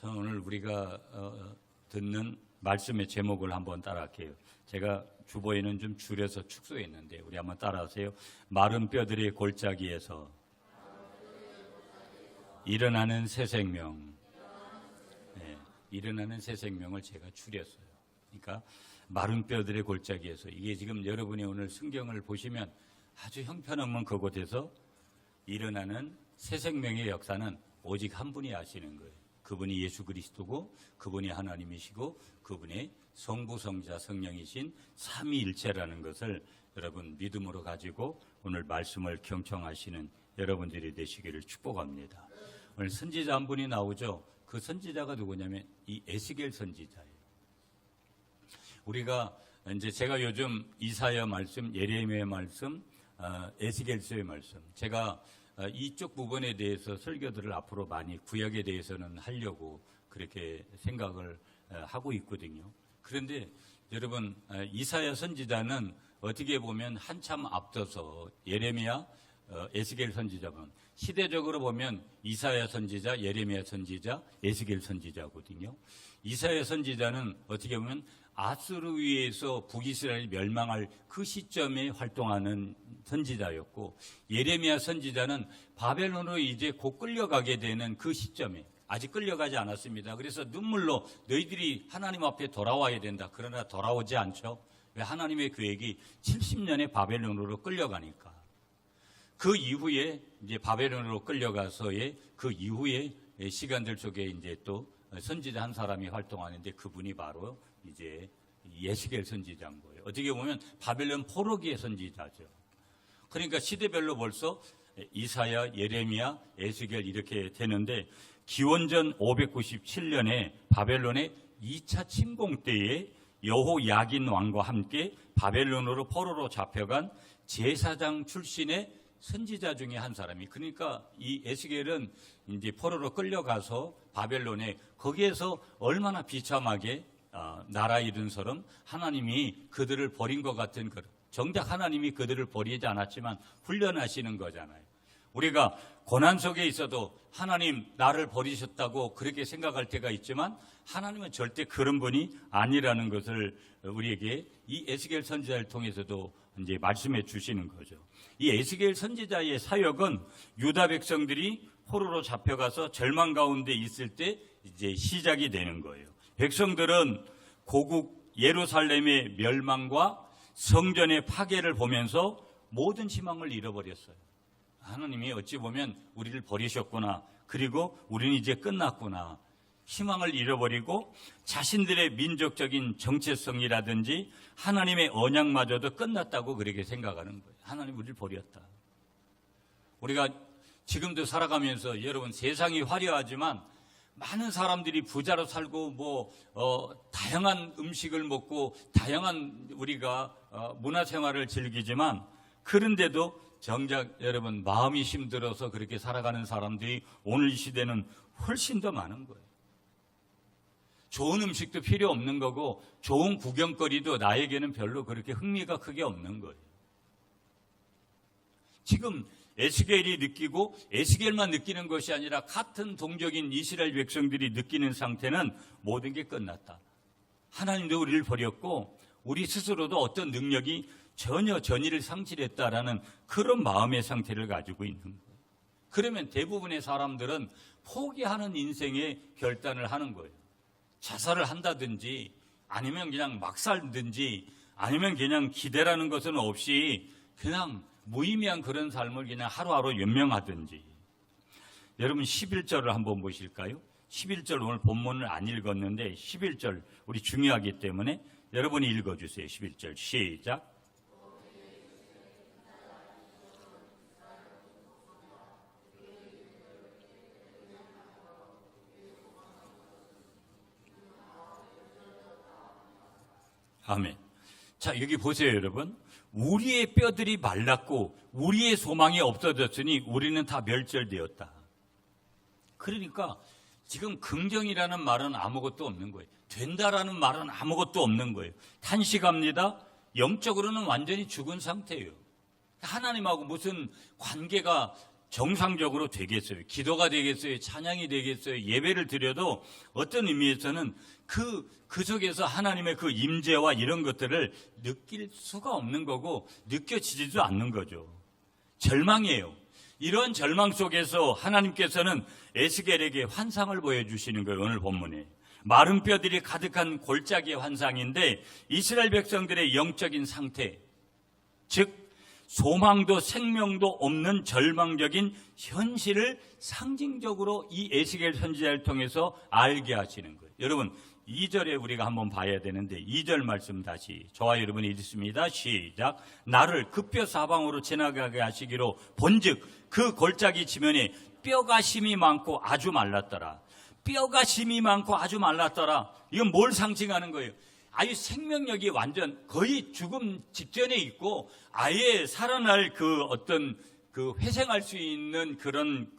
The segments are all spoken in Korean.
저는 오늘 우리가 듣는 말씀의 제목을 한번 따라할게요. 제가 주보에는 좀 줄여서 축소했는데 우리 한번 따라하세요. 마른 뼈들의 골짜기에서 일어나는 새 생명. 네, 일어나는 새 생명을 제가 줄였어요. 그러니까 마른 뼈들의 골짜기에서, 이게 지금 여러분이 오늘 성경을 보시면 아주 형편없는 그곳에서 일어나는 새 생명의 역사는 오직 한 분이 아시는 거예요. 그분이 예수 그리스도고, 그분이 하나님이시고, 그분의 성부, 성자, 성령이신 삼위일체라는 것을 여러분 믿음으로 가지고 오늘 말씀을 경청하시는 여러분들이 되시기를 축복합니다. 오늘 선지자 한 분이 나오죠. 그 선지자가 누구냐면 이 에스겔 선지자예요. 우리가 이제 제가 요즘 이사야 말씀, 예레미야 말씀, 에스겔서의 말씀, 제가 이쪽 부분에 대해서 설교들을 앞으로 많이 구약에 대해서는 하려고 그렇게 생각을 하고 있거든요. 그런데 여러분, 이사야 선지자는 어떻게 보면 한참 앞서서 예레미야, 에스겔 선지자분, 시대적으로 보면 이사야 선지자, 예레미야 선지자, 에스겔 선지자거든요. 이사야 선지자는 어떻게 보면 아수르위에서 북이스라엘이 멸망할 그 시점에 활동하는 선지자였고, 예레미야 선지자는 바벨론으로 이제 곧 끌려가게 되는 그 시점에, 아직 끌려가지 않았습니다. 그래서 눈물로 너희들이 하나님 앞에 돌아와야 된다. 그러나 돌아오지 않죠. 왜? 하나님의 계획이 70년의 바벨론으로 끌려가니까. 그 이후에 이제 바벨론으로 끌려가서의 그 이후에 시간들 속에 이제 또 선지자 한 사람이 활동하는데, 그분이 바로 이제 에스겔 선지자인 거예요. 어떻게 보면 바벨론 포로기의 선지자죠. 그러니까 시대별로 벌써 이사야, 예레미야, 에스겔 이렇게 되는데, 기원전 597년에 바벨론의 2차 침공 때에 여호야긴 왕과 함께 바벨론으로 포로로 잡혀간 제사장 출신의 선지자 중에 한 사람이, 그러니까 이 에스겔은 이제 포로로 끌려가서 바벨론에, 거기에서 얼마나 비참하게 나라 이룬처럼 하나님이 그들을 버린 것 같은, 정작 하나님이 그들을 버리지 않았지만 훈련하시는 거잖아요. 우리가 고난 속에 있어도 하나님 나를 버리셨다고 그렇게 생각할 때가 있지만, 하나님은 절대 그런 분이 아니라는 것을 우리에게 이 에스겔 선지자를 통해서도 이제 말씀해 주시는 거죠. 이 에스겔 선지자의 사역은 유다 백성들이 포로로 잡혀가서 절망 가운데 있을 때 이제 시작이 되는 거예요. 백성들은 고국 예루살렘의 멸망과 성전의 파괴를 보면서 모든 희망을 잃어버렸어요. 하나님이 어찌 보면 우리를 버리셨구나. 그리고 우리는 이제 끝났구나. 희망을 잃어버리고 자신들의 민족적인 정체성이라든지 하나님의 언약마저도 끝났다고 그렇게 생각하는 거예요. 하나님 우리를 버렸다. 우리가 지금도 살아가면서 여러분, 세상이 화려하지만 많은 사람들이 부자로 살고 다양한 음식을 먹고 다양한 우리가 문화생활을 즐기지만, 그런데도 정작 여러분 마음이 힘들어서 그렇게 살아가는 사람들이 오늘 이 시대는 훨씬 더 많은 거예요. 좋은 음식도 필요 없는 거고 좋은 구경거리도 나에게는 별로 그렇게 흥미가 크게 없는 거예요. 지금 에스겔이 느끼고 에스겔만 느끼는 것이 아니라 같은 동족인 이스라엘 백성들이 느끼는 상태는 모든 게 끝났다. 하나님도 우리를 버렸고 우리 스스로도 어떤 능력이 전혀 전의를 상실했다라는 그런 마음의 상태를 가지고 있는 거예요. 그러면 대부분의 사람들은 포기하는 인생의 결단을 하는 거예요. 자살을 한다든지 아니면 그냥 막 살든지 아니면 그냥 기대라는 것은 없이 그냥 무의미한 그런 삶을 그냥 하루하루 연명하든지. 여러분 11절을 한번 보실까요? 11절 오늘 본문을 안 읽었는데 11절 우리 중요하기 때문에 여러분이 읽어주세요. 11절 시작. 아멘. 자, 여기 보세요, 여러분. 우리의 뼈들이 말랐고 우리의 소망이 없어졌으니 우리는 다 멸절되었다. 그러니까 지금 긍정이라는 말은 아무것도 없는 거예요. 된다라는 말은 아무것도 없는 거예요. 탄식합니다. 영적으로는 완전히 죽은 상태예요. 하나님하고 무슨 관계가 정상적으로 되겠어요? 기도가 되겠어요? 찬양이 되겠어요? 예배를 드려도 어떤 의미에서는 그 속에서 하나님의 그 임재와 이런 것들을 느낄 수가 없는 거고 느껴지지도 않는 거죠. 절망이에요. 이런 절망 속에서 하나님께서는 에스겔에게 환상을 보여주시는 거예요. 오늘 본문에. 마른 뼈들이 가득한 골짜기의 환상인데 이스라엘 백성들의 영적인 상태, 즉 소망도 생명도 없는 절망적인 현실을 상징적으로 이 에스겔 선지자를 통해서 알게 하시는 거예요. 여러분 2절에 우리가 한번 봐야 되는데 2절 말씀 다시 저와 여러분이 읽습니다. 시작. 나를 그 뼈 사방으로 지나가게 하시기로 본즉 그 골짜기 지면에 뼈가 심이 많고 아주 말랐더라. 뼈가 심이 많고 아주 말랐더라. 이건 뭘 상징하는 거예요? 아예 생명력이 완전 거의 죽음 직전에 있고 아예 살아날 회생할 수 있는 그런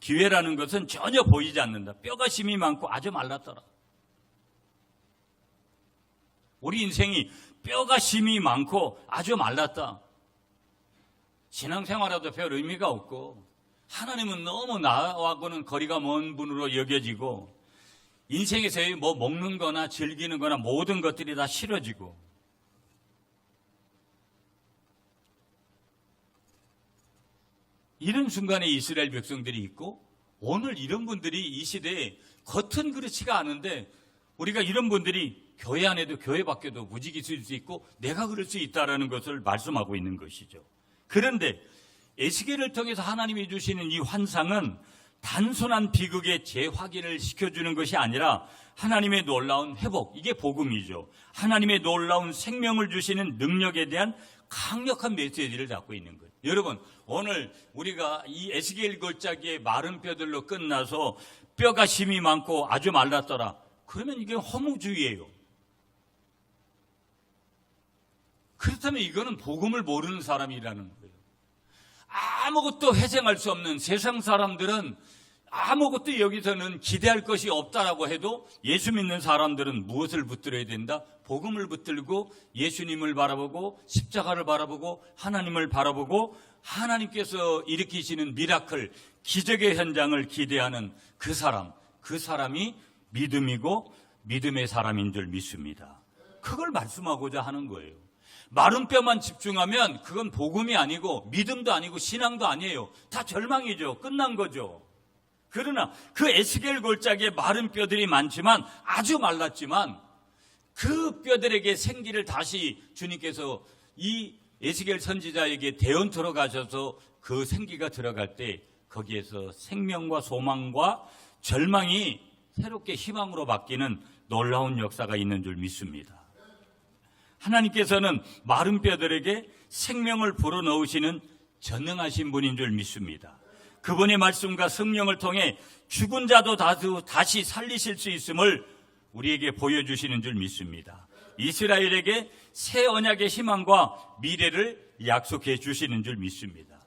기회라는 것은 전혀 보이지 않는다. 뼈가 심이 많고 아주 말랐더라. 우리 인생이 뼈가 심이 많고 아주 말랐다. 신앙생활에도 별 의미가 없고 하나님은 너무 나하고는 거리가 먼 분으로 여겨지고 인생에서 뭐 먹는 거나 즐기는 거나 모든 것들이 다 싫어지고 이런 순간에 이스라엘 백성들이 있고 오늘 이런 분들이 이 시대에 겉은 그렇지가 않은데 우리가 이런 분들이 교회 안에도 교회 밖에도 무지개 있을 수 있고 내가 그럴 수 있다는 것을 말씀하고 있는 것이죠. 그런데 에스겔을 통해서 하나님이 주시는 이 환상은 단순한 비극의 재확인을 시켜주는 것이 아니라 하나님의 놀라운 회복, 이게 복음이죠. 하나님의 놀라운 생명을 주시는 능력에 대한 강력한 메시지를 담고 있는 거예요. 여러분, 오늘 우리가 이 에스겔 골짜기의 마른 뼈들로 끝나서 뼈가 심이 많고 아주 말랐더라. 그러면 이게 허무주의예요. 그렇다면 이거는 복음을 모르는 사람이라는 거예요. 아무것도 회생할 수 없는 세상 사람들은 아무것도 여기서는 기대할 것이 없다라고 해도 예수 믿는 사람들은 무엇을 붙들어야 된다? 복음을 붙들고 예수님을 바라보고 십자가를 바라보고 하나님을 바라보고 하나님께서 일으키시는 미라클, 기적의 현장을 기대하는 그 사람이 믿음이고 믿음의 사람인 줄 믿습니다. 그걸 말씀하고자 하는 거예요. 마른 뼈만 집중하면 그건 복음이 아니고 믿음도 아니고 신앙도 아니에요. 다 절망이죠. 끝난 거죠. 그러나 그 에스겔 골짜기에 마른 뼈들이 많지만 아주 말랐지만 그 뼈들에게 생기를 다시 주님께서 이 에스겔 선지자에게 대언토로 가셔서 그 생기가 들어갈 때 거기에서 생명과 소망과 절망이 새롭게 희망으로 바뀌는 놀라운 역사가 있는 줄 믿습니다. 하나님께서는 마른 뼈들에게 생명을 불어넣으시는 전능하신 분인 줄 믿습니다. 그분의 말씀과 성령을 통해 죽은 자도 다시 살리실 수 있음을 우리에게 보여주시는 줄 믿습니다. 이스라엘에게 새 언약의 희망과 미래를 약속해 주시는 줄 믿습니다.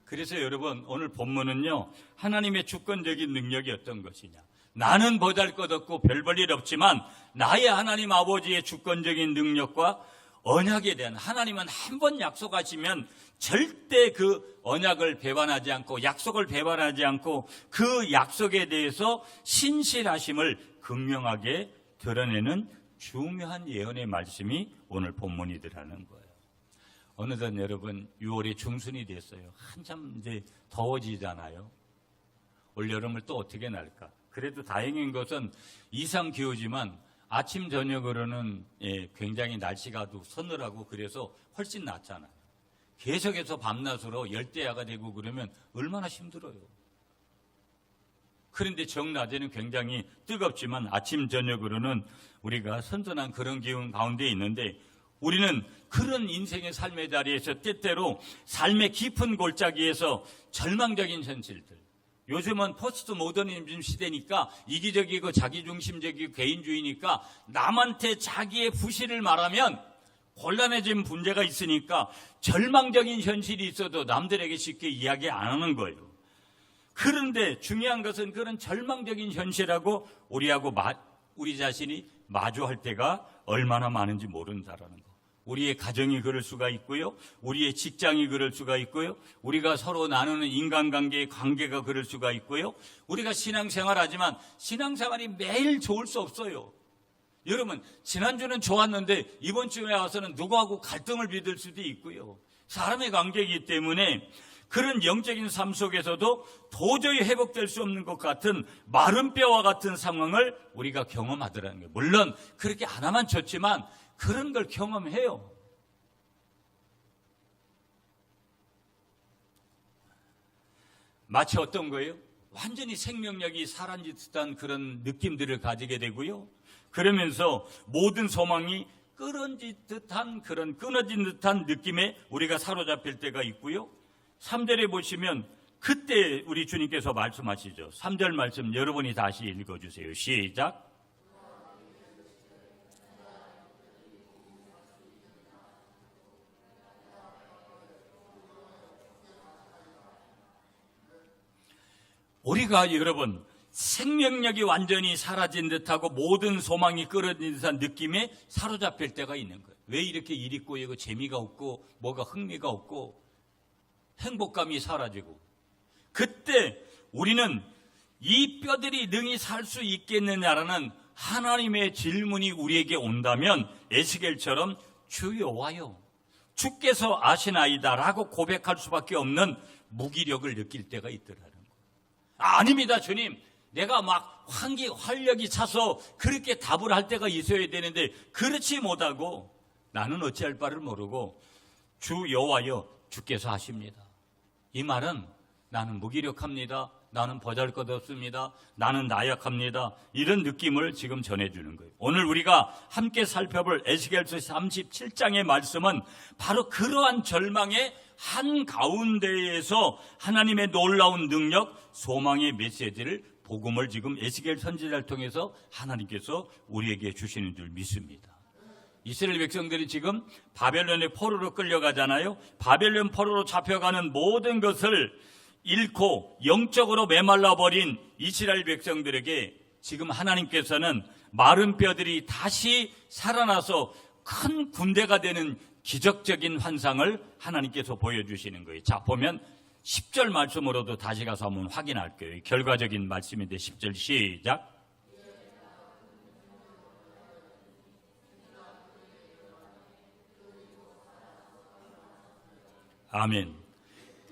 그래서 여러분 오늘 본문은요, 하나님의 주권적인 능력이 어떤 것이냐, 나는 보잘것없고 별 볼 일 없지만 나의 하나님 아버지의 주권적인 능력과 언약에 대한, 하나님은 한 번 약속하시면 절대 그 언약을 배반하지 않고 약속을 배반하지 않고 그 약속에 대해서 신실하심을 극명하게 드러내는 중요한 예언의 말씀이 오늘 본문이더라는 거예요. 어느덧 여러분 6월이 중순이 됐어요. 한참 이제 더워지잖아요. 올여름을 또 어떻게 날까? 그래도 다행인 것은 이상 기후지만 아침 저녁으로는 굉장히 날씨가 서늘하고 그래서 훨씬 낫잖아요. 계속해서 밤낮으로 열대야가 되고 그러면 얼마나 힘들어요. 그런데 정낮에는 굉장히 뜨겁지만 아침 저녁으로는 우리가 선선한 그런 기운 가운데 있는데 우리는 그런 인생의 삶의 자리에서 때때로 삶의 깊은 골짜기에서 절망적인 현실들, 요즘은 포스트 모더니즘 시대니까 이기적이고 자기중심적이고 개인주의니까 남한테 자기의 부실을 말하면 곤란해진 문제가 있으니까 절망적인 현실이 있어도 남들에게 쉽게 이야기 안 하는 거예요. 그런데 중요한 것은 그런 절망적인 현실하고 우리 자신이 마주할 때가 얼마나 많은지 모른다라는 거. 우리의 가정이 그럴 수가 있고요. 우리의 직장이 그럴 수가 있고요. 우리가 서로 나누는 인간관계의 관계가 그럴 수가 있고요. 우리가 신앙생활하지만 신앙생활이 매일 좋을 수 없어요. 여러분, 지난주는 좋았는데 이번 주에 와서는 누구하고 갈등을 빚을 수도 있고요. 사람의 관계이기 때문에 그런 영적인 삶 속에서도 도저히 회복될 수 없는 것 같은 마른 뼈와 같은 상황을 우리가 경험하더라는 거예요. 물론 그렇게 안 하면 좋지만 그런 걸 경험해요. 마치 어떤 거예요? 완전히 생명력이 사라진 듯한 그런 느낌들을 가지게 되고요. 그러면서 모든 소망이 끊어진 듯한 느낌에 우리가 사로잡힐 때가 있고요. 3절에 보시면 그때 우리 주님께서 말씀하시죠. 3절 말씀 여러분이 다시 읽어주세요. 시작. 우리가 여러분 생명력이 완전히 사라진 듯하고 모든 소망이 끊어진 듯한 느낌에 사로잡힐 때가 있는 거예요. 왜 이렇게 일이 꼬이고 재미가 없고 뭐가 흥미가 없고 행복감이 사라지고, 그때 우리는 이 뼈들이 능히 살 수 있겠느냐라는 하나님의 질문이 우리에게 온다면 에스겔처럼 주 여호와여 주께서 아시나이다 라고 고백할 수밖에 없는 무기력을 느낄 때가 있더라는 거예요. 아닙니다 주님, 내가 막 활력이 차서 그렇게 답을 할 때가 있어야 되는데 그렇지 못하고 나는 어찌할 바를 모르고 주 여호와여 주께서 하십니다. 이 말은 나는 무기력합니다. 나는 보잘것없습니다. 나는 나약합니다. 이런 느낌을 지금 전해주는 거예요. 오늘 우리가 함께 살펴볼 에스겔서 37장의 말씀은 바로 그러한 절망의 한가운데에서 하나님의 놀라운 능력, 소망의 메시지를, 복음을 지금 에스겔 선지자를 통해서 하나님께서 우리에게 주시는 줄 믿습니다. 이스라엘 백성들이 지금 바벨론의 포로로 끌려가잖아요. 바벨론 포로로 잡혀가는 모든 것을 잃고 영적으로 메말라버린 이스라엘 백성들에게 지금 하나님께서는 마른 뼈들이 다시 살아나서 큰 군대가 되는 기적적인 환상을 하나님께서 보여주시는 거예요. 자, 보면 10절 말씀으로도 다시 가서 한번 확인할게요. 결과적인 말씀인데 10절 시작. 아멘.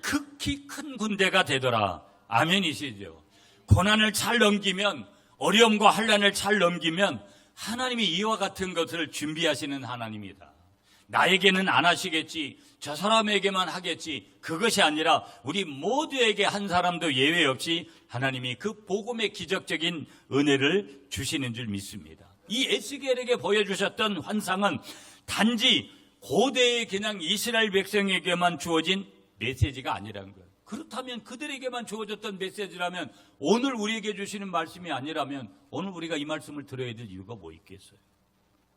극히 큰 군대가 되더라. 아멘이시죠. 고난을 잘 넘기면, 어려움과 환난을 잘 넘기면 하나님이 이와 같은 것을 준비하시는 하나님이다. 나에게는 안 하시겠지, 저 사람에게만 하겠지, 그것이 아니라 우리 모두에게 한 사람도 예외 없이 하나님이 그 복음의 기적적인 은혜를 주시는 줄 믿습니다. 이 에스겔에게 보여주셨던 환상은 단지 고대의 그냥 이스라엘 백성에게만 주어진 메시지가 아니라는 거예요. 그렇다면 그들에게만 주어졌던 메시지라면, 오늘 우리에게 주시는 말씀이 아니라면 오늘 우리가 이 말씀을 들어야 될 이유가 뭐 있겠어요?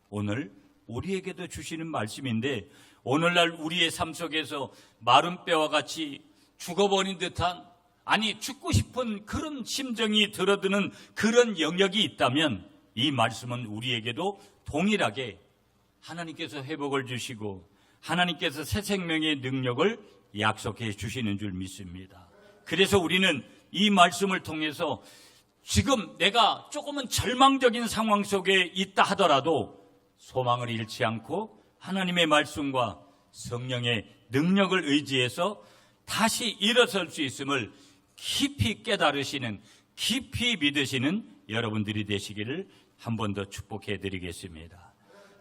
오늘 우리에게도 주시는 말씀인데, 오늘날 우리의 삶 속에서 마른 뼈와 같이 죽어버린 듯한, 아니 죽고 싶은 그런 심정이 들어드는 그런 영역이 있다면 이 말씀은 우리에게도 동일하게 하나님께서 회복을 주시고 하나님께서 새 생명의 능력을 약속해 주시는 줄 믿습니다. 그래서 우리는 이 말씀을 통해서 지금 내가 조금은 절망적인 상황 속에 있다 하더라도 소망을 잃지 않고 하나님의 말씀과 성령의 능력을 의지해서 다시 일어설 수 있음을 깊이 깨달으시는, 깊이 믿으시는 여러분들이 되시기를 한 번 더 축복해 드리겠습니다.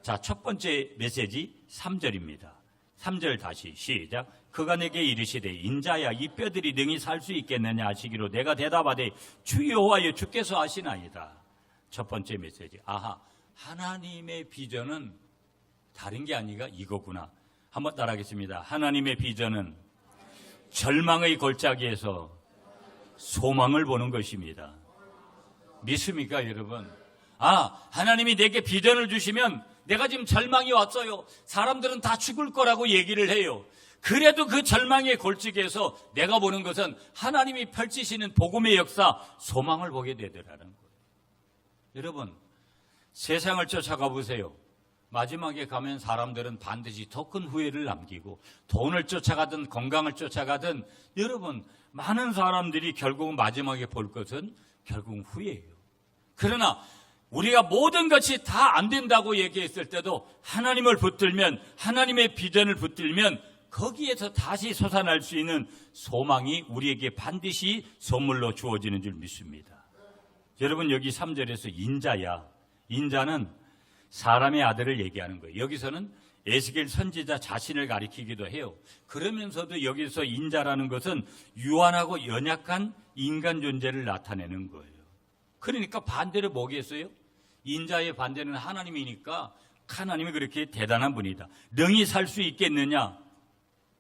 자, 첫 번째 메시지 3절입니다. 3절 다시 시작. 그가 내게 이르시되 인자야 이 뼈들이 능히 살 수 있겠느냐 하시기로 내가 대답하되 주 여호와여 주께서 하시나이다. 첫 번째 메시지. 아하, 하나님의 비전은 다른 게 아니라 이거구나. 한번 따라하겠습니다. 하나님의 비전은 절망의 골짜기에서 소망을 보는 것입니다. 믿습니까 여러분? 하나님이 내게 비전을 주시면 내가 지금 절망이 왔어요. 사람들은 다 죽을 거라고 얘기를 해요. 그래도 그 절망의 골짜기에서 내가 보는 것은 하나님이 펼치시는 복음의 역사, 소망을 보게 되더라는 거예요. 여러분, 세상을 쫓아가 보세요. 마지막에 가면 사람들은 반드시 더 큰 후회를 남기고 돈을 쫓아가든 건강을 쫓아가든 여러분 많은 사람들이 결국은 마지막에 볼 것은 결국은 후회예요. 그러나 우리가 모든 것이 다 안 된다고 얘기했을 때도 하나님을 붙들면 하나님의 비전을 붙들면 거기에서 다시 솟아날 수 있는 소망이 우리에게 반드시 선물로 주어지는 줄 믿습니다. 여러분 여기 3절에서 인자야. 인자는 사람의 아들을 얘기하는 거예요. 여기서는 에스겔 선지자 자신을 가리키기도 해요. 그러면서도 여기서 인자라는 것은 유한하고 연약한 인간 존재를 나타내는 거예요. 그러니까 반대로 뭐겠어요? 인자의 반대는 하나님이니까 하나님이 그렇게 대단한 분이다. 능히 살 수 있겠느냐?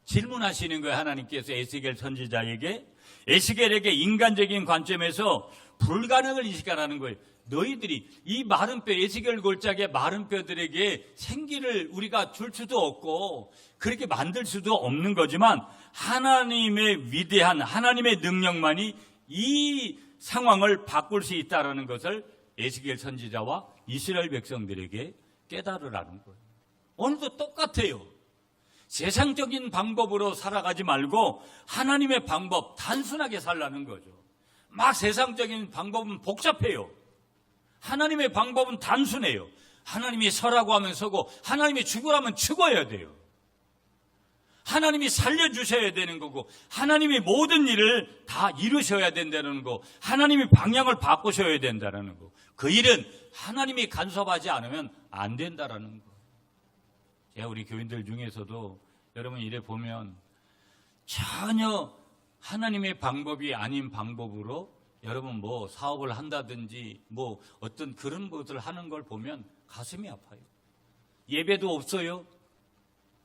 질문하시는 거예요. 하나님께서 에스겔 선지자에게. 에스겔에게 인간적인 관점에서 불가능을 인식하라는 거예요. 너희들이 이 마른 뼈, 에스겔 골짜기의 마른 뼈들에게 생기를 우리가 줄 수도 없고 그렇게 만들 수도 없는 거지만 하나님의 위대한 하나님의 능력만이 이 상황을 바꿀 수 있다는 것을 에스겔 선지자와 이스라엘 백성들에게 깨달으라는 거예요. 오늘도 똑같아요. 세상적인 방법으로 살아가지 말고 하나님의 방법 단순하게 살라는 거죠. 막 세상적인 방법은 복잡해요. 하나님의 방법은 단순해요. 하나님이 서라고 하면 서고 하나님이 죽으라면 죽어야 돼요. 하나님이 살려주셔야 되는 거고 하나님이 모든 일을 다 이루셔야 된다는 거, 하나님이 방향을 바꾸셔야 된다는 거, 그 일은 하나님이 간섭하지 않으면 안 된다는 거. 제가 우리 교인들 중에서도 여러분 이래 보면 전혀 하나님의 방법이 아닌 방법으로 여러분 뭐 사업을 한다든지 뭐 어떤 그런 것을 하는 걸 보면 가슴이 아파요. 예배도 없어요.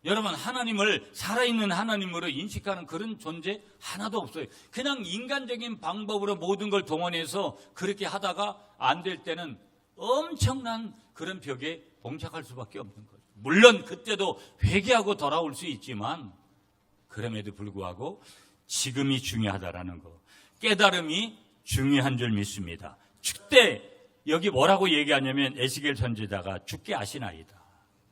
여러분 하나님을 살아있는 하나님으로 인식하는 그런 존재 하나도 없어요. 그냥 인간적인 방법으로 모든 걸 동원해서 그렇게 하다가 안 될 때는 엄청난 그런 벽에 봉착할 수밖에 없는 거죠. 물론 그때도 회개하고 돌아올 수 있지만 그럼에도 불구하고 지금이 중요하다라는 거, 깨달음이 중요한 줄 믿습니다. 그때 여기 뭐라고 얘기하냐면 에스겔 선지자가 죽게 아시나이다.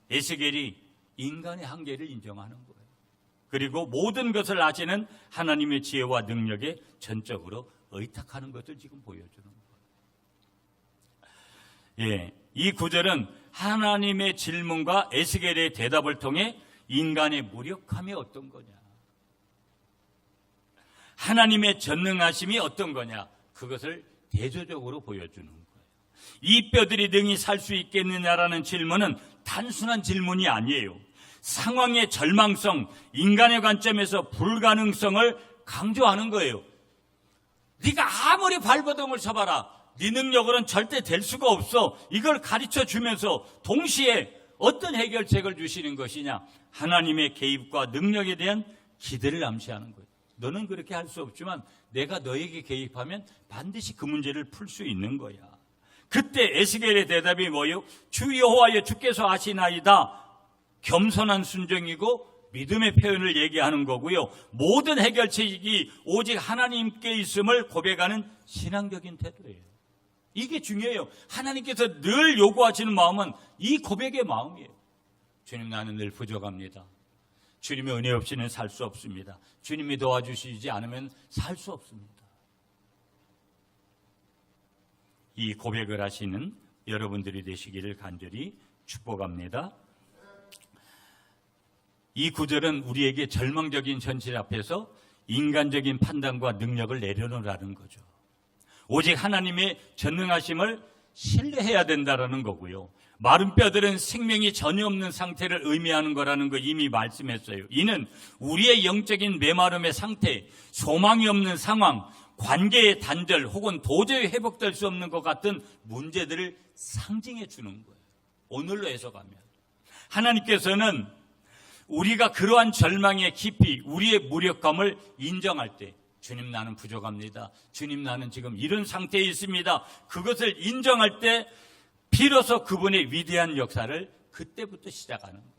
에스겔이 인간의 한계를 인정하는 거예요. 그리고 모든 것을 아시는 하나님의 지혜와 능력에 전적으로 의탁하는 것을 지금 보여주는 거예요. 예, 이 구절은 하나님의 질문과 에스겔의 대답을 통해 인간의 무력함이 어떤 거냐, 하나님의 전능하심이 어떤 거냐, 그것을 대조적으로 보여주는 거예요. 이 뼈들이 능히 살 수 있겠느냐라는 질문은 단순한 질문이 아니에요. 상황의 절망성, 인간의 관점에서 불가능성을 강조하는 거예요. 네가 아무리 발버둥을 쳐봐라, 네 능력으로는 절대 될 수가 없어. 이걸 가르쳐 주면서 동시에 어떤 해결책을 주시는 것이냐, 하나님의 개입과 능력에 대한 기대를 암시하는 거예요. 너는 그렇게 할 수 없지만 내가 너에게 개입하면 반드시 그 문제를 풀 수 있는 거야. 그때 에스겔의 대답이 뭐예요? 주 여호와여 주께서 아시나이다. 겸손한 순종이고 믿음의 표현을 얘기하는 거고요. 모든 해결책이 오직 하나님께 있음을 고백하는 신앙적인 태도예요. 이게 중요해요. 하나님께서 늘 요구하시는 마음은 이 고백의 마음이에요. 주님, 나는 늘 부족합니다. 주님의 은혜 없이는 살 수 없습니다. 주님이 도와주시지 않으면 살 수 없습니다. 이 고백을 하시는 여러분들이 되시기를 간절히 축복합니다. 이 구절은 우리에게 절망적인 현실 앞에서 인간적인 판단과 능력을 내려놓으라는 거죠. 오직 하나님의 전능하심을 신뢰해야 된다는 거고요. 마른 뼈들은 생명이 전혀 없는 상태를 의미하는 거라는 거 이미 말씀했어요. 이는 우리의 영적인 메마름의 상태, 소망이 없는 상황, 관계의 단절 혹은 도저히 회복될 수 없는 것 같은 문제들을 상징해 주는 거예요. 오늘로 해석하면 하나님께서는 우리가 그러한 절망의 깊이, 우리의 무력감을 인정할 때, 주님 나는 부족합니다, 주님 나는 지금 이런 상태에 있습니다, 그것을 인정할 때 비로소 그분의 위대한 역사를 그때부터 시작하는 거예요.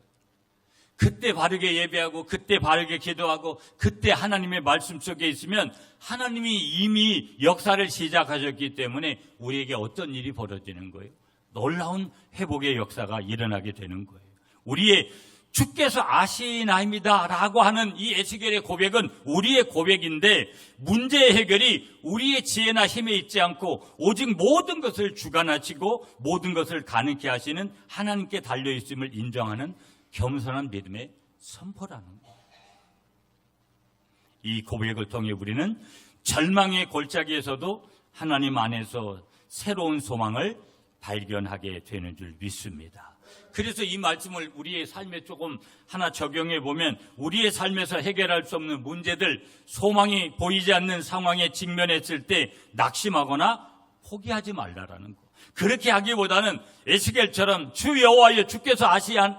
그때 바르게 예배하고 그때 바르게 기도하고 그때 하나님의 말씀 속에 있으면 하나님이 이미 역사를 시작하셨기 때문에 우리에게 어떤 일이 벌어지는 거예요? 놀라운 회복의 역사가 일어나게 되는 거예요. 우리의 주께서 아시나이다 라고 하는 이 에스겔의 고백은 우리의 고백인데, 문제의 해결이 우리의 지혜나 힘에 있지 않고 오직 모든 것을 주관하시고 모든 것을 가능케 하시는 하나님께 달려있음을 인정하는 겸손한 믿음의 선포라는 거예요. 이 고백을 통해 우리는 절망의 골짜기에서도 하나님 안에서 새로운 소망을 발견하게 되는 줄 믿습니다. 그래서 이 말씀을 우리의 삶에 조금 하나 적용해 보면, 우리의 삶에서 해결할 수 없는 문제들, 소망이 보이지 않는 상황에 직면했을 때 낙심하거나 포기하지 말라라는 거. 그렇게 하기보다는 에스겔처럼 주 여호와여 주께서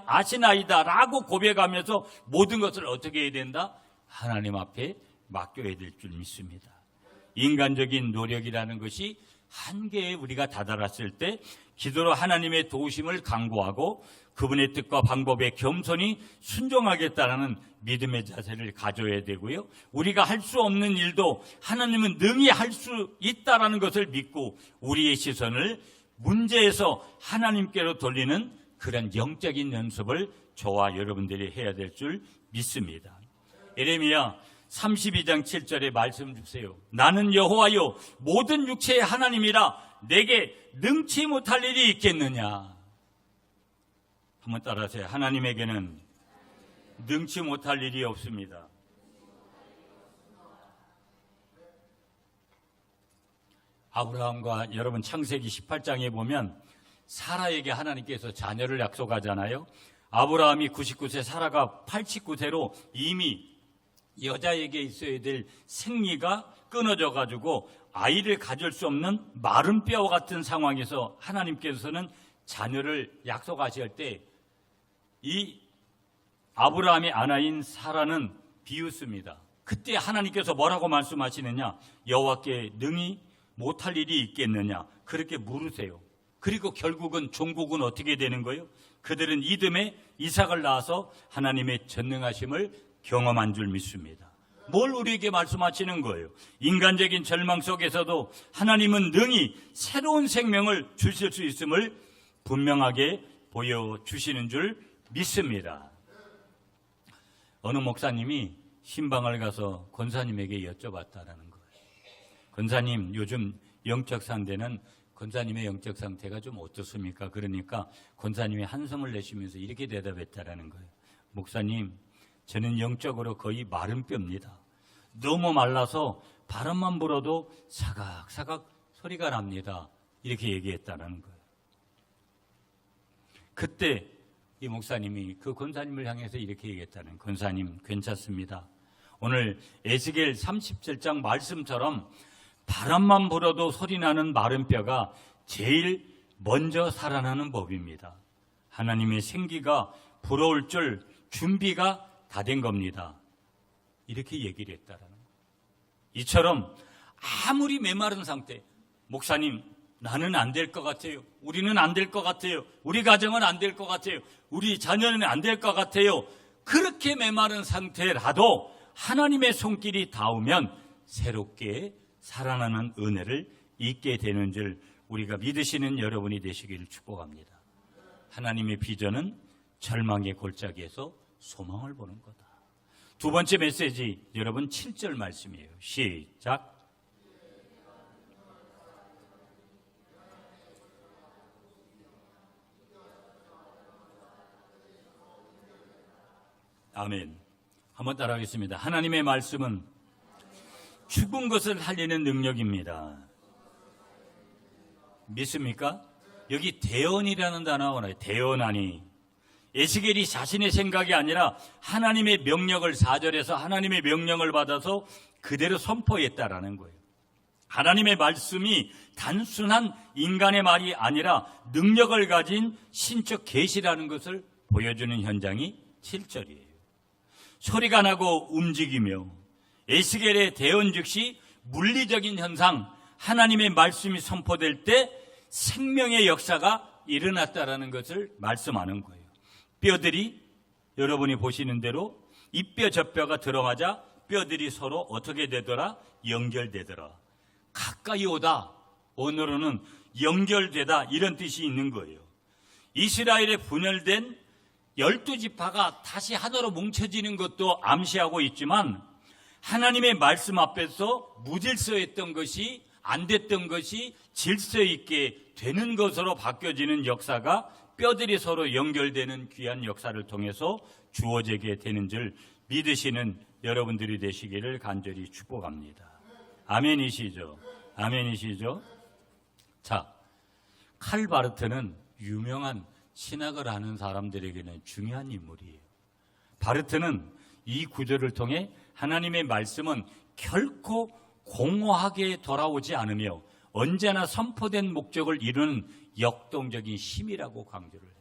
아시나이다 라고 고백하면서 모든 것을 어떻게 해야 된다? 하나님 앞에 맡겨야 될 줄 믿습니다. 인간적인 노력이라는 것이 한계에 우리가 다다랐을 때 기도로 하나님의 도우심을 간구하고 그분의 뜻과 방법에 겸손히 순종하겠다라는 믿음의 자세를 가져야 되고요. 우리가 할 수 없는 일도 하나님은 능히 할 수 있다라는 것을 믿고 우리의 시선을 문제에서 하나님께로 돌리는 그런 영적인 연습을 저와 여러분들이 해야 될 줄 믿습니다. 예레미야 32장 7절에 말씀 주세요. 나는 여호와요 모든 육체의 하나님이라 내게 능치 못할 일이 있겠느냐. 한번 따라하세요. 하나님에게는 능치 못할 일이 없습니다. 아브라함과 여러분 창세기 18장에 보면 사라에게 하나님께서 자녀를 약속하잖아요. 아브라함이 99세, 사라가 89세로 이미 여자에게 있어야 될 생리가 끊어져 가지고 아이를 가질 수 없는 마른 뼈 같은 상황에서 하나님께서는 자녀를 약속하실 때 이 아브라함의 아내인 사라는 비웃습니다. 그때 하나님께서 뭐라고 말씀하시느냐? 여호와께 능히 못할 일이 있겠느냐? 그렇게 물으세요. 그리고 결국은 종국은 어떻게 되는 거예요? 그들은 이듬해 이삭을 낳아서 하나님의 전능하심을 경험한 줄 믿습니다. 뭘 우리에게 말씀하시는 거예요? 인간적인 절망 속에서도 하나님은 능히 새로운 생명을 주실 수 있음을 분명하게 보여주시는 줄 믿습니다. 어느 목사님이 신방을 가서 권사님에게 여쭤봤다라는 거예요. 권사님, 요즘 영적 상태는 권사님의 영적 상태가 좀 어떻습니까? 그러니까 권사님이 한숨을 내쉬면서 이렇게 대답했다라는 거예요. 목사님, 저는 영적으로 거의 마른 뼈입니다. 너무 말라서 바람만 불어도 사각사각 소리가 납니다. 이렇게 얘기했다라는 거예요. 그때 이 목사님이 그 권사님을 향해서 이렇게 얘기했다는 거예요. 권사님, 괜찮습니다. 오늘 에스겔 37장 말씀처럼 바람만 불어도 소리나는 마른 뼈가 제일 먼저 살아나는 법입니다. 하나님의 생기가 불어올 줄 준비가 다 된 겁니다. 이렇게 얘기를 했다라는 거예요. 이처럼 아무리 메마른 상태, 목사님 나는 안 될 것 같아요. 우리는 안 될 것 같아요. 우리 가정은 안 될 것 같아요. 우리 자녀는 안 될 것 같아요. 그렇게 메마른 상태라도 하나님의 손길이 닿으면 새롭게 살아나는 은혜를 잊게 되는 줄 우리가 믿으시는 여러분이 되시기를 축복합니다. 하나님의 비전은 절망의 골짜기에서 소망을 보는 거다. 두 번째 메시지, 여러분 7절 말씀이에요. 시작. 아멘. 한번 따라하겠습니다. 하나님의 말씀은 죽은 것을 살리는 능력입니다. 믿습니까? 여기 대언이라는 단어가 나와요. 대언하니. 에스겔이 자신의 생각이 아니라 하나님의 명령을 4절에서 하나님의 명령을 받아서 그대로 선포했다라는 거예요. 하나님의 말씀이 단순한 인간의 말이 아니라 능력을 가진 신적 계시라는 것을 보여주는 현장이 7절이에요. 소리가 나고 움직이며 에스겔의 대언 즉시 물리적인 현상, 하나님의 말씀이 선포될 때 생명의 역사가 일어났다라는 것을 말씀하는 거예요. 뼈들이 여러분이 보시는 대로 이 뼈 저 뼈가 들어가자 뼈들이 서로 어떻게 되더라? 연결되더라. 가까이 오다. 오늘은 연결되다 이런 뜻이 있는 거예요. 이스라엘에 분열된 12지파가 다시 하나로 뭉쳐지는 것도 암시하고 있지만 하나님의 말씀 앞에서 무질서했던 것이 안 됐던 것이 질서 있게 되는 것으로 바뀌어지는 역사가 뼈들이 서로 연결되는 귀한 역사를 통해서 주어지게 되는 줄 믿으시는 여러분들이 되시기를 간절히 축복합니다. 아멘이시죠? 아멘이시죠? 자, 칼 바르트는 유명한 신학을 하는 사람들에게는 중요한 인물이에요. 바르트는 이 구절을 통해 하나님의 말씀은 결코 공허하게 돌아오지 않으며 언제나 선포된 목적을 이루는 역동적인 힘이라고 강조를 해요.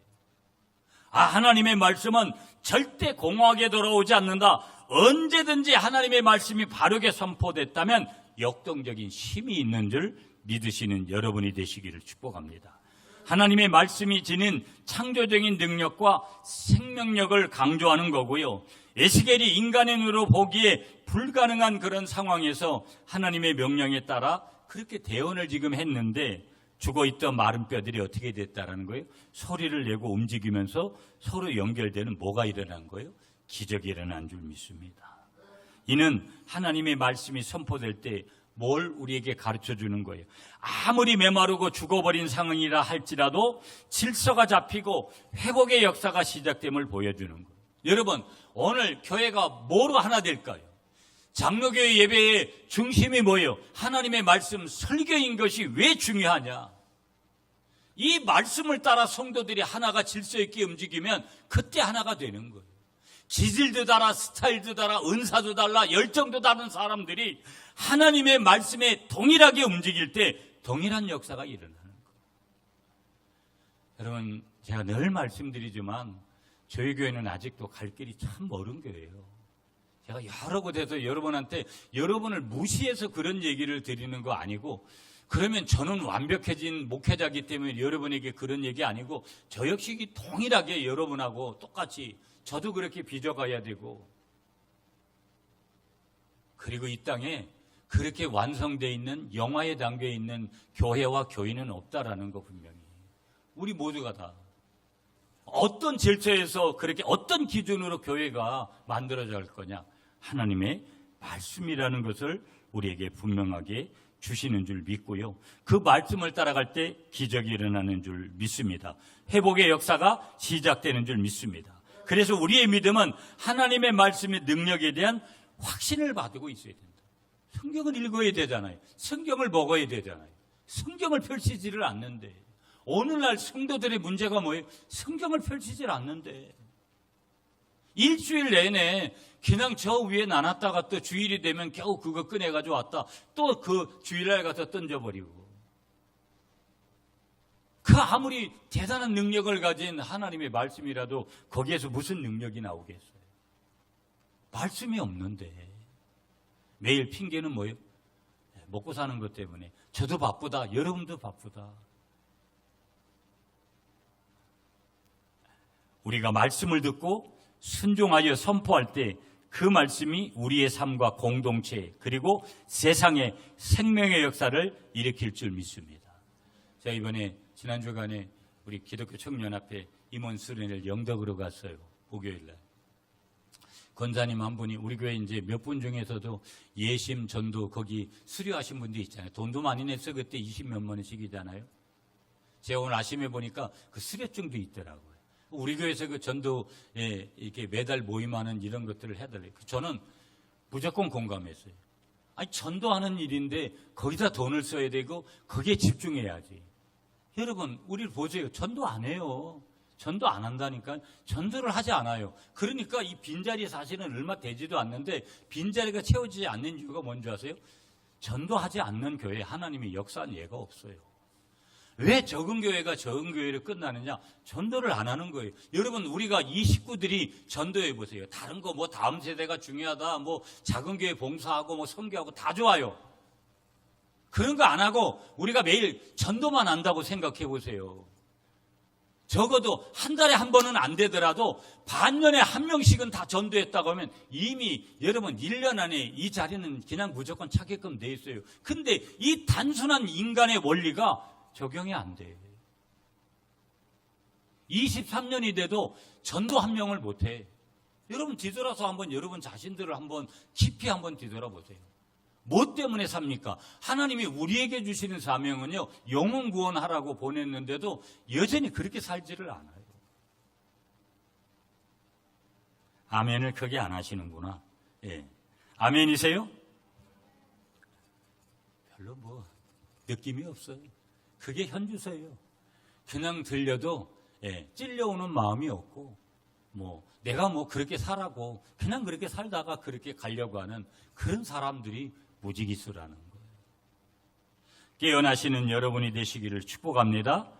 하나님의 말씀은 절대 공허하게 돌아오지 않는다. 언제든지 하나님의 말씀이 바르게 선포됐다면 역동적인 힘이 있는 줄 믿으시는 여러분이 되시기를 축복합니다. 하나님의 말씀이 지닌 창조적인 능력과 생명력을 강조하는 거고요. 에스겔이 인간의 눈으로 보기에 불가능한 그런 상황에서 하나님의 명령에 따라 그렇게 대언을 지금 했는데 죽어있던 마른 뼈들이 어떻게 됐다라는 거예요? 소리를 내고 움직이면서 서로 연결되는 뭐가 일어난 거예요? 기적이 일어난 줄 믿습니다. 이는 하나님의 말씀이 선포될 때 뭘 우리에게 가르쳐 주는 거예요? 아무리 메마르고 죽어버린 상황이라 할지라도 질서가 잡히고 회복의 역사가 시작됨을 보여주는 거예요. 여러분, 오늘 교회가 뭐로 하나 될까요? 장로교회 예배의 중심이 뭐예요? 하나님의 말씀 설교인 것이 왜 중요하냐? 이 말씀을 따라 성도들이 하나가 질서 있게 움직이면 그때 하나가 되는 거예요. 기질도 달라, 스타일도 달라, 은사도 달라, 열정도 다른 사람들이 하나님의 말씀에 동일하게 움직일 때 동일한 역사가 일어나는 거예요. 여러분, 제가 늘 말씀드리지만 저희 교회는 아직도 갈 길이 참 먼 교회예요. 제가 여러 곳에서 여러분한테 여러분을 무시해서 그런 얘기를 드리는 거 아니고, 그러면 저는 완벽해진 목회자이기 때문에 여러분에게 그런 얘기 아니고, 저 역시 동일하게 여러분하고 똑같이 저도 그렇게 빚어가야 되고, 그리고 이 땅에 그렇게 완성되어 있는 영화에 담겨 있는 교회와 교인은 없다라는 거 분명히. 우리 모두가 다 어떤 질서에서 그렇게 어떤 기준으로 교회가 만들어져 갈 거냐? 하나님의 말씀이라는 것을 우리에게 분명하게 주시는 줄 믿고요. 그 말씀을 따라갈 때 기적이 일어나는 줄 믿습니다. 회복의 역사가 시작되는 줄 믿습니다. 그래서 우리의 믿음은 하나님의 말씀의 능력에 대한 확신을 받고 있어야 된다. 성경을 읽어야 되잖아요. 성경을 먹어야 되잖아요. 성경을 펼치지를 않는데, 오늘날 성도들의 문제가 뭐예요? 성경을 펼치질 않는데, 일주일 내내 그냥 저 위에 놔놨다가 또 주일이 되면 겨우 그거 꺼내가지고 왔다 또 그 주일날 가서 던져버리고, 그 아무리 대단한 능력을 가진 하나님의 말씀이라도 거기에서 무슨 능력이 나오겠어요? 말씀이 없는데 매일 핑계는 뭐예요? 먹고 사는 것 때문에. 저도 바쁘다, 여러분도 바쁘다. 우리가 말씀을 듣고 순종하여 선포할 때 그 말씀이 우리의 삶과 공동체 그리고 세상의 생명의 역사를 일으킬 줄 믿습니다. 제가 이번에 지난 주간에 우리 기독교 청년합회 임원 수련회를 영덕으로 갔어요. 목요일날. 권사님 한 분이, 우리 교회 이제 몇 분 중에서도 예심 전도 거기 수료하신 분도 있잖아요. 돈도 많이 냈어. 그때 20몇만 원씩이잖아요. 제가 오늘 아침에 보니까 그 수료증도 있더라고요. 우리 교회에서 그 전도에 이렇게 매달 모임하는 이런 것들을 해달래요. 저는 무조건 공감했어요. 아니, 전도하는 일인데 거기다 돈을 써야 되고 거기에 집중해야지. 여러분, 우리를 보세요. 전도 안 해요. 전도 안 한다니까. 전도를 하지 않아요. 그러니까 이 빈자리 사실은 얼마 되지도 않는데 빈자리가 채워지지 않는 이유가 뭔지 아세요? 전도하지 않는 교회에 하나님이 역사한 예가 없어요. 왜 적은 교회가 적은 교회로 끝나느냐? 전도를 안 하는 거예요. 여러분, 우리가 이 식구들이 전도해 보세요. 다른 거 뭐 다음 세대가 중요하다, 뭐 작은 교회 봉사하고 뭐 선교하고 다 좋아요. 그런 거 안 하고 우리가 매일 전도만 한다고 생각해 보세요. 적어도 한 달에 한 번은 안 되더라도 반년에 한 명씩은 다 전도했다고 하면 이미 여러분 1년 안에 이 자리는 그냥 무조건 차게끔 돼 있어요. 근데 이 단순한 인간의 원리가 적용이 안 돼. 23년이 돼도 전도 한 명을 못 해. 여러분 뒤돌아서 한번 여러분 자신들을 한번 깊이 한번 뒤돌아보세요. 뭐 때문에 삽니까? 하나님이 우리에게 주시는 사명은요, 영혼 구원하라고 보냈는데도 여전히 그렇게 살지를 않아요. 아멘을 크게 안 하시는구나. 예. 아멘이세요? 별로 뭐 느낌이 없어요. 그게 현주소예요. 그냥 들려도 찔려오는 마음이 없고, 내가 그렇게 살라고 그냥 그렇게 살다가 그렇게 가려고 하는 그런 사람들이 무지기수라는 거예요. 깨어나시는 여러분이 되시기를 축복합니다.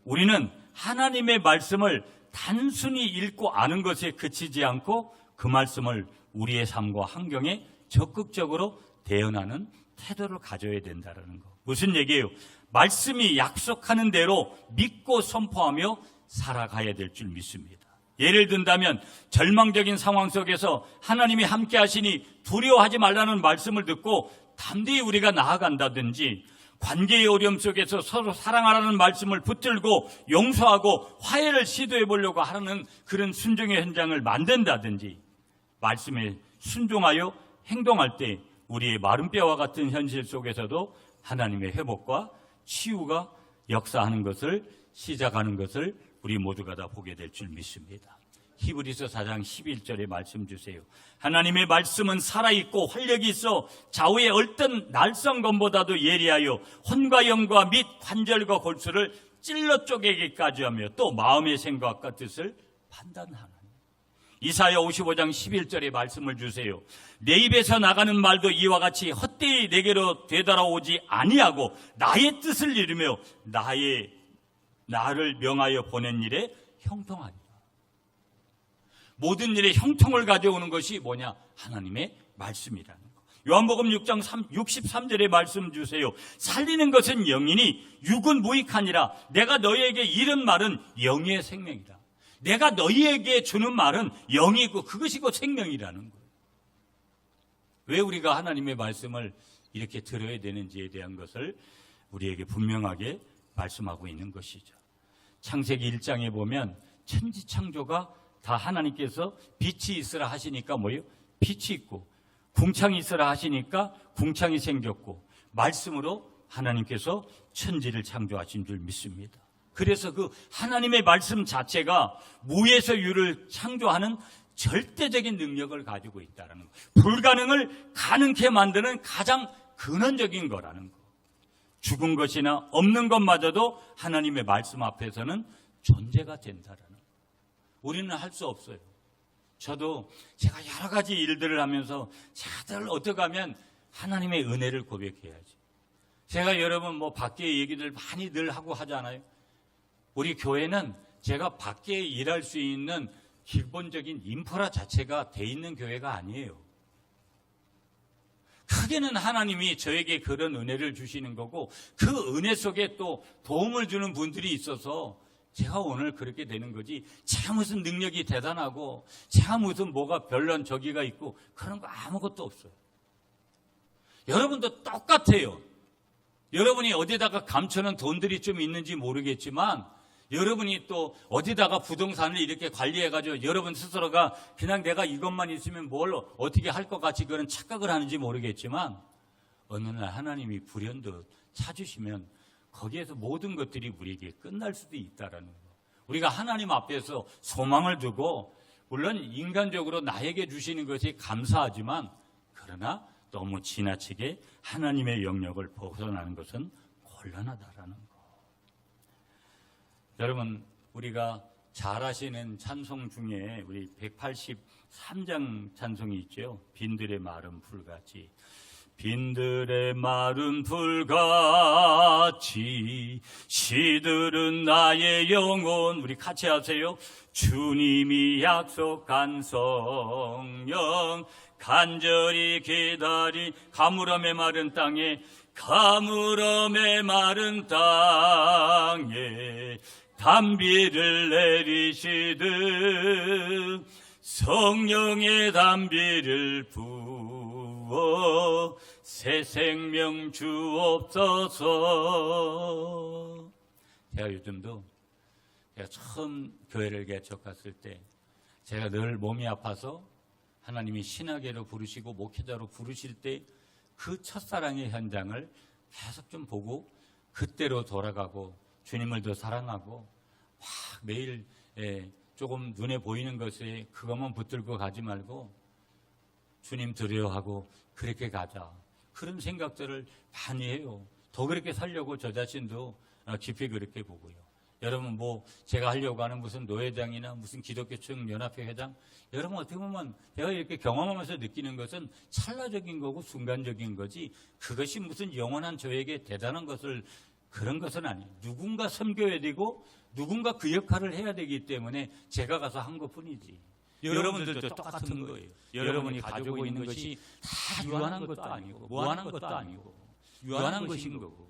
우리는 하나님의 말씀을 단순히 읽고 아는 것에 그치지 않고 그 말씀을 우리의 삶과 환경에 적극적으로 대응하는 태도를 가져야 된다는 거. 무슨 얘기예요? 말씀이 약속하는 대로 믿고 선포하며 살아가야 될 줄 믿습니다. 예를 든다면 절망적인 상황 속에서 하나님이 함께 하시니 두려워하지 말라는 말씀을 듣고 담대히 우리가 나아간다든지, 관계의 어려움 속에서 서로 사랑하라는 말씀을 붙들고 용서하고 화해를 시도해 보려고 하는 그런 순종의 현장을 만든다든지, 말씀에 순종하여 행동할 때 우리의 마른 뼈와 같은 현실 속에서도 하나님의 회복과 치유가 역사하는 것을, 시작하는 것을 우리 모두가 다 보게 될 줄 믿습니다. 히브리서 4장 11절에 말씀 주세요. 하나님의 말씀은 살아있고 활력이 있어 좌우의 얼떤 날성검보다도 예리하여 혼과 영과 및 관절과 골수를 찔러 쪼개기까지 하며 또 마음의 생각과 뜻을 판단하는. 이사야 55장 11절에 말씀을 주세요. 내 입에서 나가는 말도 이와 같이 헛되이 내게로 되돌아오지 아니하고 나의 뜻을 이루며 나를 명하여 보낸 일에 형통하리라. 모든 일에 형통을 가져오는 것이 뭐냐? 하나님의 말씀이라는 거. 요한복음 6장 63절에 말씀 주세요. 살리는 것은 영이니 육은 무익하니라. 내가 너희에게 이른 말은 영의 생명이다. 내가 너희에게 주는 말은 영이고 그것이 곧 생명이라는 거예요. 왜 우리가 하나님의 말씀을 이렇게 들어야 되는지에 대한 것을 우리에게 분명하게 말씀하고 있는 것이죠. 창세기 1장에 보면 천지창조가 다 하나님께서 빛이 있으라 하시니까 뭐예요? 빛이 있고, 궁창이 있으라 하시니까 궁창이 생겼고, 말씀으로 하나님께서 천지를 창조하신 줄 믿습니다. 그래서 그 하나님의 말씀 자체가 무에서 유를 창조하는 절대적인 능력을 가지고 있다는 거. 불가능을 가능케 만드는 가장 근원적인 거라는 거. 죽은 것이나 없는 것마저도 하나님의 말씀 앞에서는 존재가 된다라는 거. 우리는 할 수 없어요. 저도 제가 여러 가지 일들을 하면서 제가 어떻게 하면 하나님의 은혜를 고백해야지. 제가 여러분 밖에 얘기들 많이 늘 하고 하잖아요. 우리 교회는 제가 밖에 일할 수 있는 기본적인 인프라 자체가 돼 있는 교회가 아니에요. 크게는 하나님이 저에게 그런 은혜를 주시는 거고, 그 은혜 속에 또 도움을 주는 분들이 있어서 제가 오늘 그렇게 되는 거지, 제가 무슨 능력이 대단하고 제가 무슨 뭐가 별난 저기가 있고 그런 거 아무것도 없어요. 여러분도 똑같아요. 여러분이 어디다가 감춰놓은 돈들이 좀 있는지 모르겠지만, 여러분이 또 어디다가 부동산을 이렇게 관리해가지고 여러분 스스로가 그냥 내가 이것만 있으면 뭘 어떻게 할 것 같이 그런 착각을 하는지 모르겠지만, 어느 날 하나님이 불현듯 찾으시면 거기에서 모든 것들이 우리에게 끝날 수도 있다라는 거. 우리가 하나님 앞에서 소망을 두고, 물론 인간적으로 나에게 주시는 것이 감사하지만, 그러나 너무 지나치게 하나님의 영역을 벗어나는 것은 곤란하다라는 거. 여러분, 우리가 잘 아시는 찬송 중에 우리 183장 찬송이 있죠. 빈들의 마른 풀같이. 빈들의 마른 풀같이 시들은 나의 영혼. 우리 같이 하세요. 주님이 약속한 성령 간절히 기다리 가물음의 마른 땅에, 가물음의 마른 땅에 단비를 내리시듯 성령의 단비를 부어 새 생명 주옵소서. 제가 요즘도 제가 처음 교회를 개척했을 때 제가 늘 몸이 아파서 하나님이 신학예로 부르시고 목회자로 부르실 때 그 첫사랑의 현장을 계속 좀 보고 그때로 돌아가고 주님을 더 사랑하고 막 매일 조금 눈에 보이는 것에 그것만 붙들고 가지 말고 주님 두려워하고 그렇게 가자. 그런 생각들을 많이 해요. 더 그렇게 살려고 저 자신도 깊이 그렇게 보고요. 여러분 뭐 제가 하려고 하는 무슨 노회장이나 무슨 기독교청 연합회 회장, 여러분 어떻게 보면 제가 이렇게 경험하면서 느끼는 것은 찰나적인 거고 순간적인 거지 그것이 무슨 영원한 저에게 대단한 것을 그런 것은 아니에요. 누군가 섬겨야 되고 누군가 그 역할을 해야 되기 때문에 제가 가서 한 것뿐이지. 여러분들도 똑같은 거예요. 여러분이 가지고 있는 것이 다 유한한 것도 아니고 무한한 것도 아니고 유한한 것인 거고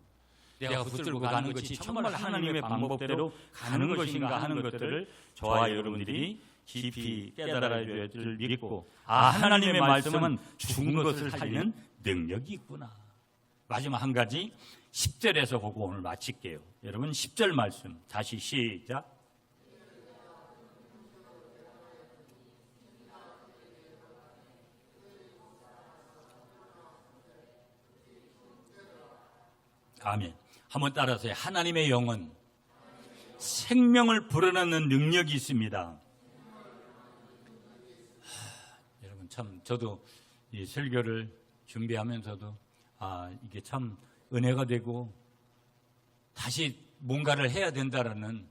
내가 붙들고 가는 것이 정말 하나님의 방법대로 가는 것인가 하는 것들을 저와 여러분들이 깊이 깨달아야 줄 믿고 하나님의 말씀은 죽은 것을 살리는 능력이 있구나. 마지막 한 가지 10절에서 보고 오늘 마칠게요. 여러분 10절 말씀 다시 시작. 아멘. 한번 따라서요. 하나님의 영은 생명을 불어넣는 능력이 있습니다. 여러분 참 저도 이 설교를 준비하면서도 이게 참 은혜가 되고 다시 뭔가를 해야 된다라는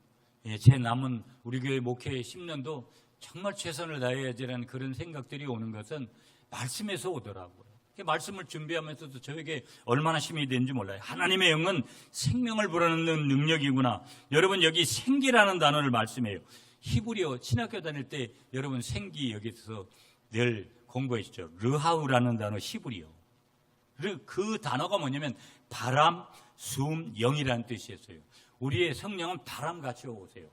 제 남은 우리 교회 목회 10년도 정말 최선을 다해야지라는 그런 생각들이 오는 것은 말씀에서 오더라고요. 말씀을 준비하면서도 저에게 얼마나 힘이 되는지 몰라요. 하나님의 영은 생명을 불어넣는 능력이구나. 여러분 여기 생기라는 단어를 말씀해요. 히브리어 신학교 다닐 때 여러분 생기 여기서 늘 공부했죠. 르하우라는 단어 히브리어. 그 단어가 뭐냐면 바람, 숨, 영이라는 뜻이었어요. 우리의 성령은 바람같이 오세요.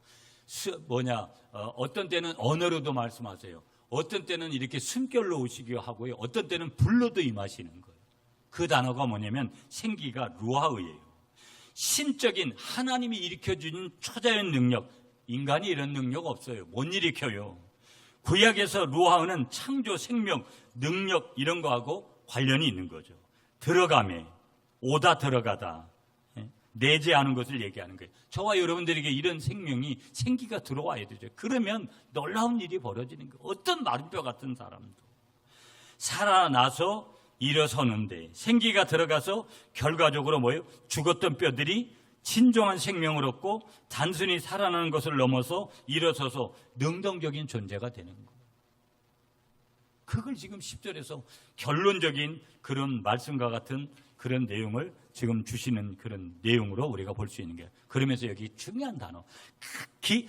어떤 때는 언어로도 말씀하세요. 어떤 때는 이렇게 숨결로 오시기도 하고요. 어떤 때는 불로도 임하시는 거예요. 그 단어가 뭐냐면 생기가 루하의예요. 신적인 하나님이 일으켜주는 초자연 능력. 인간이 이런 능력 없어요. 못 일으켜요. 구약에서 루하의는 창조, 생명, 능력 이런 거하고 관련이 있는 거죠. 들어가매, 오다 들어가다, 내재하는 것을 얘기하는 거예요. 저와 여러분들에게 이런 생명이 생기가 들어와야 되죠. 그러면 놀라운 일이 벌어지는 거예요. 어떤 마른뼈 같은 사람도 살아나서 일어서는데 생기가 들어가서 결과적으로 뭐예요? 죽었던 뼈들이 진정한 생명을 얻고 단순히 살아나는 것을 넘어서 일어서서 능동적인 존재가 되는 거예요. 그걸 지금 10절에서 결론적인 그런 말씀과 같은 그런 내용을 지금 주시는 그런 내용으로 우리가 볼 수 있는 거예요. 그러면서 여기 중요한 단어, 극히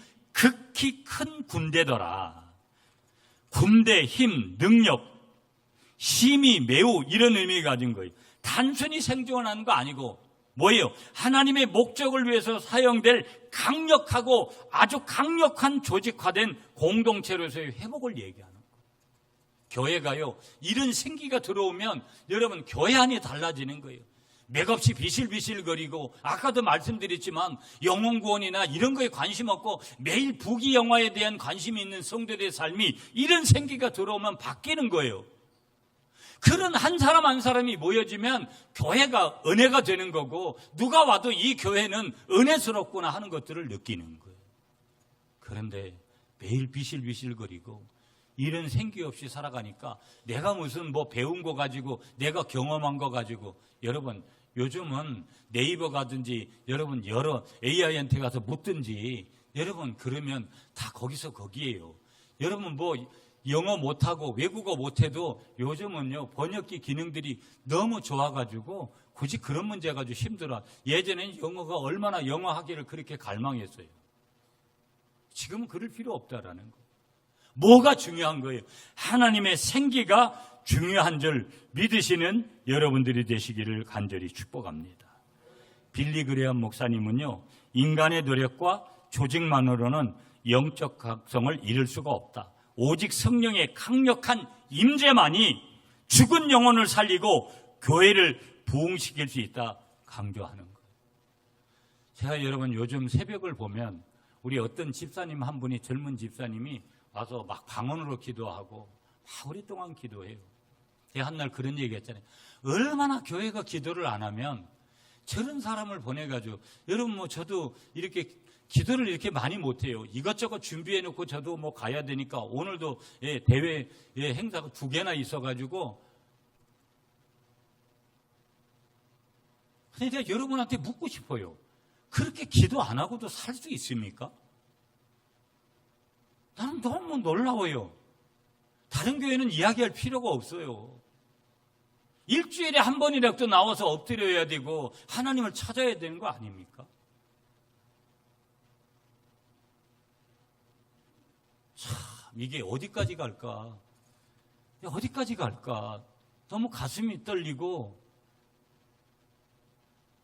큰 군대더라. 군대, 힘, 능력, 힘이 매우 이런 의미가 가진 거예요. 단순히 생존하는 거 아니고 뭐예요? 하나님의 목적을 위해서 사용될 강력하고 아주 강력한 조직화된 공동체로서의 회복을 얘기하는 거예요. 교회가요, 이런 생기가 들어오면 여러분 교회 안이 달라지는 거예요. 맥없이 비실비실거리고 아까도 말씀드렸지만 영혼구원이나 이런 거에 관심 없고 매일 부귀영화에 대한 관심이 있는 성도들의 삶이 이런 생기가 들어오면 바뀌는 거예요. 그런 한 사람 한 사람이 모여지면 교회가 은혜가 되는 거고 누가 와도 이 교회는 은혜스럽구나 하는 것들을 느끼는 거예요. 그런데 매일 비실비실거리고 이런 생기 없이 살아가니까 내가 무슨 뭐 배운 거 가지고 내가 경험한 거 가지고 여러분 요즘은 네이버 가든지 여러분 여러 AI한테 가서 묻든지 여러분 그러면 다 거기서 거기에요. 여러분 뭐 영어 못하고 외국어 못해도 요즘은요 번역기 기능들이 너무 좋아가지고 굳이 그런 문제 가지고 힘들어. 예전에는 영어가 얼마나 영어 하기를 그렇게 갈망했어요. 지금은 그럴 필요 없다라는 거. 뭐가 중요한 거예요? 하나님의 생기가 중요한 줄 믿으시는 여러분들이 되시기를 간절히 축복합니다. 빌리 그레엄 목사님은요, 인간의 노력과 조직만으로는 영적 각성을 이룰 수가 없다. 오직 성령의 강력한 임재만이 죽은 영혼을 살리고 교회를 부흥시킬 수 있다 강조하는 거예요. 제가 여러분 요즘 새벽을 보면 우리 어떤 집사님 한 분이, 젊은 집사님이 와서 막 방언으로 기도하고 막 오랫동안 기도해요. 제가 한날 그런 얘기 했잖아요. 얼마나 교회가 기도를 안 하면 저런 사람을 보내가지고, 여러분 뭐 저도 이렇게 기도를 이렇게 많이 못해요. 이것저것 준비해놓고 저도 뭐 가야 되니까 오늘도 대회 행사가 2개나 있어가지고, 근데 제가 여러분한테 묻고 싶어요. 그렇게 기도 안 하고도 살 수 있습니까? 나는 너무 놀라워요. 다른 교회는 이야기할 필요가 없어요. 일주일에 한 번이라도 나와서 엎드려야 되고 하나님을 찾아야 되는 거 아닙니까? 참, 이게 어디까지 갈까? 어디까지 갈까? 너무 가슴이 떨리고,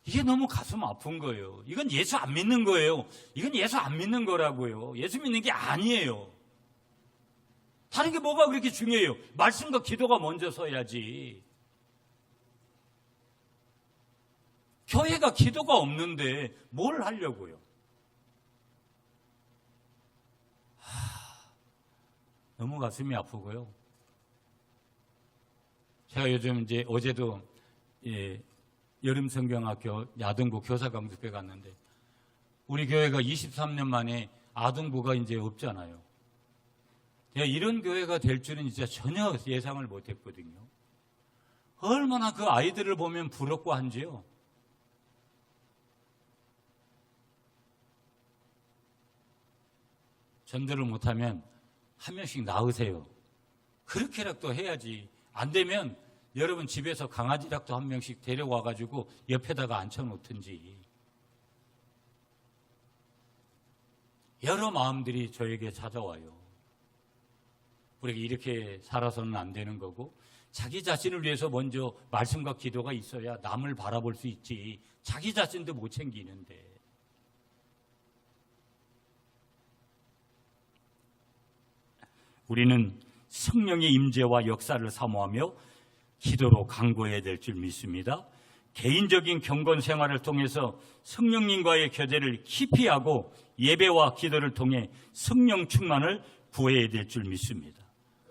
이게 너무 가슴 아픈 거예요. 이건 예수 안 믿는 거예요. 이건 예수 안 믿는 거라고요. 예수 믿는 게 아니에요. 다른 게 뭐가 그렇게 중요해요? 말씀과 기도가 먼저 서야지. 교회가 기도가 없는데 뭘 하려고요? 너무 가슴이 아프고요. 제가 요즘 이제 어제도 여름 성경학교 야동부 교사 강습회 갔는데, 우리 교회가 23년 만에 아동부가 이제 없잖아요. 제가 이런 교회가 될 줄은 진짜 전혀 예상을 못 했거든요. 얼마나 그 아이들을 보면 부럽고 한지요. 전도를 못하면 한 명씩 낳으세요. 그렇게라도 해야지. 안 되면 여러분 집에서 강아지라도 한 명씩 데려와가지고 옆에다가 앉혀놓든지. 여러 마음들이 저에게 찾아와요. 우리가 이렇게 살아서는 안 되는 거고, 자기 자신을 위해서 먼저 말씀과 기도가 있어야 남을 바라볼 수 있지. 자기 자신도 못 챙기는데. 우리는 성령의 임재와 역사를 사모하며 기도로 강구해야 될 줄 믿습니다. 개인적인 경건 생활을 통해서 성령님과의 교제를 깊이 하고 예배와 기도를 통해 성령 충만을 구해야 될 줄 믿습니다.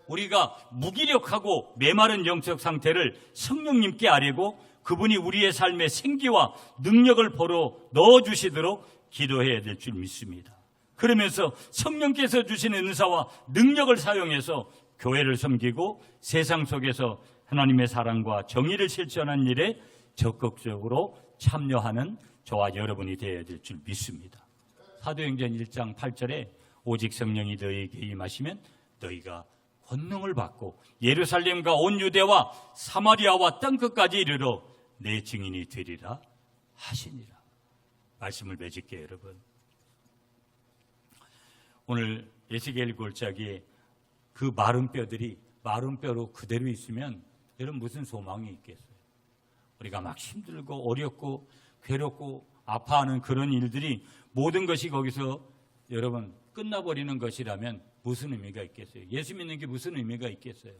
우리가 무기력하고 메마른 영적 상태를 성령님께 아뢰고 그분이 우리의 삶에 생기와 능력을 보러 넣어주시도록 기도해야 될 줄 믿습니다. 그러면서 성령께서 주시는 은사와 능력을 사용해서 교회를 섬기고 세상 속에서 하나님의 사랑과 정의를 실천하는 일에 적극적으로 참여하는 저와 여러분이 되어야 될 줄 믿습니다. 사도행전 1장 8절에 오직 성령이 너희에게 임하시면 너희가 권능을 받고 예루살렘과 온 유대와 사마리아와 땅끝까지 이르러 내 증인이 되리라 하시니라. 말씀을 맺을게요, 여러분. 오늘 에스겔 골짜기에 그 마른 뼈들이 마른 뼈로 그대로 있으면 여러분 무슨 소망이 있겠어요? 우리가 막 힘들고 어렵고 괴롭고 아파하는 그런 일들이 모든 것이 거기서 여러분 끝나버리는 것이라면 무슨 의미가 있겠어요? 예수 믿는 게 무슨 의미가 있겠어요?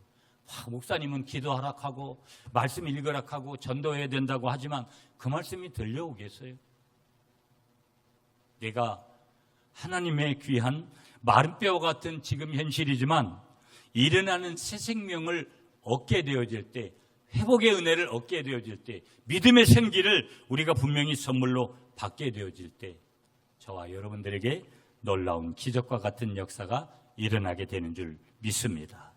목사님은 기도하라 하고 말씀 읽으라 하고 전도해야 된다고 하지만 그 말씀이 들려오겠어요? 내가 하나님의 귀한 마른 뼈 같은 지금 현실이지만 일어나는 새 생명을 얻게 되어질 때, 회복의 은혜를 얻게 되어질 때, 믿음의 생기를 우리가 분명히 선물로 받게 되어질 때 저와 여러분들에게 놀라운 기적과 같은 역사가 일어나게 되는 줄 믿습니다.